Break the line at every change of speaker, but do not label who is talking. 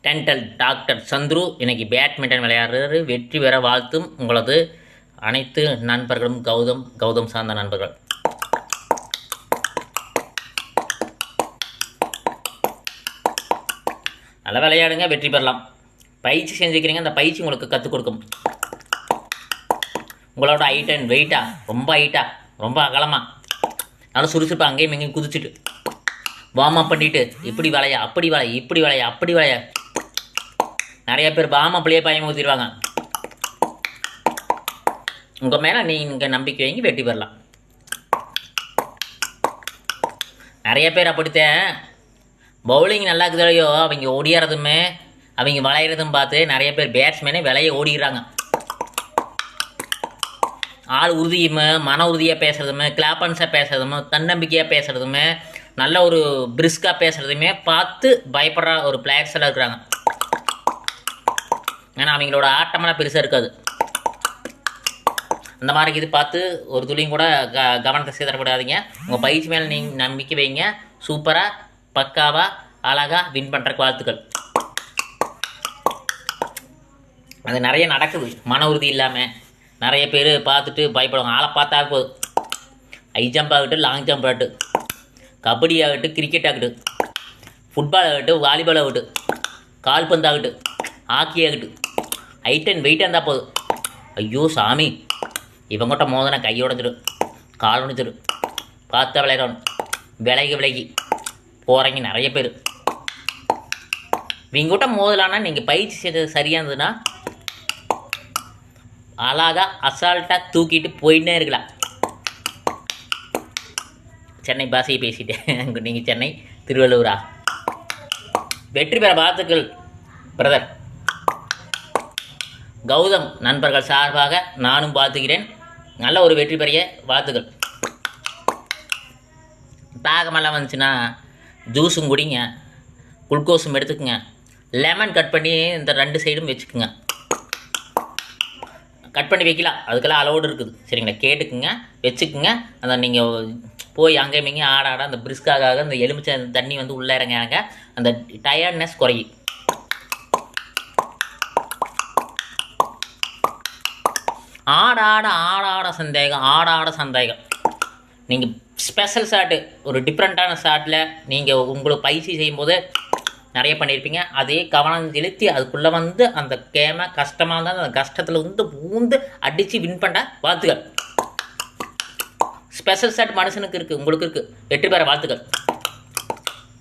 Dental doctor Chandru இன்னைக்கு badminton விளையாடுறாரு. வெற்றி பெற வாழ்த்தும் உங்களது அனைத்து நண்பர்களும். கௌதம் சார்ந்த நண்பர்கள். நல்லா விளையாடுங்க, வெற்றி பெறலாம். பயிற்சி செஞ்சுக்கிறீங்க, அந்த பயிற்சி உங்களுக்கு கற்றுக் கொடுக்கும். உங்களோட ஹைட் அண்ட் வெயிட்டா, ரொம்ப ஹைட்டா, ரொம்ப அகலமாக, நல்லா சுறுசுறுப்பாக அங்கேயும் இங்கேயும் குதிச்சுட்டு வார்ம் அப் பண்ணிவிட்டு இப்படி வளையா, அப்படி வளைய, இப்படி வளைய, அப்படி வளைய. நிறைய பேர் வார்ம் அப்லேயே பயம் ஊற்றிடுவாங்க. உங்கள் மேலே நீங்கள் நம்பிக்கை வைங்க, வெற்றி பெறலாம். நிறைய பேர் அப்படித்தான் பவுலிங் நல்லா இருக்குதோ அவங்க ஓடியாரதுமே அவங்க வளையிறதும் பார்த்து நிறைய பேர் பேட்ஸ்மேனே விளைய ஓடிடுறாங்க. ஆள் உறுதியுமே, மன உறுதியாக பேசுகிறதுமே, கிளாப்பன்ஸாக பேசுகிறதுமே, தன்னம்பிக்கையாக பேசுகிறதுமே, நல்ல ஒரு பிரிஸ்காக பேசுகிறதுமே பார்த்து பயப்படுற ஒரு பிளேயர்ஸ் எல்லாம் இருக்கிறாங்க. ஏன்னா அவங்களோட ஆட்டமெல்லாம் பெருசாக இருக்காது. அந்த மாதிரி இது பார்த்து ஒரு துளியும் கூட கவனத்தை சிதறப்படாதீங்க. உங்கள் பயிற்சி மேலே நீங்கள் நம்பிக்கை வைங்க. சூப்பராக, பக்காவாக, அழகாக வின் பண்ணுறக்கு வாழ்த்துக்கள். அது நிறைய நடக்குது. மன உறுதி இல்லாமல் நிறைய பேர் பார்த்துட்டு பயப்படுவாங்க. ஆளை பார்த்தா போதும். ஹை ஜம்ப் ஆகட்டும், லாங் ஜம்ப் ஆகட்டும், கபடி ஆகட்டும், கிரிக்கெட் ஆகட்டும், ஃபுட்பால் ஆகட்டும், வாலிபால் ஆகட்டும், கால்பந்து ஆகட்டும், ஹாக்கி ஆகட்டும், ஹைட் அண்ட் வெயிட்டாக இருந்தால் போதும். ஐயோ சாமி, இவங்ககிட்ட மோதனை கை உடஞ்சிடும், கால் உடஞ்சிடும், பார்த்தா விளையாடணும். விலகி போகிறீங்க நிறைய பேர். இவங்ககிட்ட மோதலானா நீங்கள் பயிற்சி செய்தது சரியாக இருந்ததுன்னா அழகாக அசால்ட்டாக தூக்கிட்டு போயின்னே இருக்கலாம். சென்னை பாஷையை பேசிட்டேன். நீங்கள் சென்னை, திருவள்ளூரா? வெற்றி பெற வாழ்த்துக்கள் பிரதர். கௌதம் நண்பர்கள் சார்பாக நானும் வாழ்த்துகிறேன். நல்ல ஒரு வெற்றி பெரிய வாழ்த்துக்கள். தாகமெல்லாம் வந்துச்சுன்னா ஜூஸும் குடிங்க, குளுக்கோஸும் எடுத்துக்குங்க, லெமன் கட் பண்ணி இந்த 2 சைடும் வச்சுக்குங்க. கட் பண்ணி வைக்கலாம், அதுக்கெல்லாம் அலோடு இருக்குது. சரிங்களா? கேட்டுக்குங்க, வச்சுக்குங்க. அந்த நீங்கள் போய் அங்கேயும் இங்கேயும் ஆட அந்த பிரிஸ்காக அந்த எலுமிச்சை தண்ணி வந்து உள்ளே இறங்க அந்த டயர்ட்னஸ் குறையும். ஆடாட சந்தேகம். நீங்கள் ஸ்பெஷல் ஷாட்டு, ஒரு டிஃப்ரெண்ட்டான ஷாட்டில் நீங்கள் உங்களுக்கு பயிற்சி செய்யும்போது நிறைய பண்ணியிருப்பீங்க. அதே கவனம் செலுத்தி அதுக்குள்ளே வந்து அந்த கேமை கஷ்டமாக இருந்தால் அந்த கஷ்டத்தில் வந்து பூந்து அடித்து வின் பண்ண வாழ்த்துக்கள். ஸ்பெஷல் ஷாட் மனுஷனுக்கு இருக்குது, உங்களுக்கு இருக்குது. வெற்றி பெற வாழ்த்துக்கள்.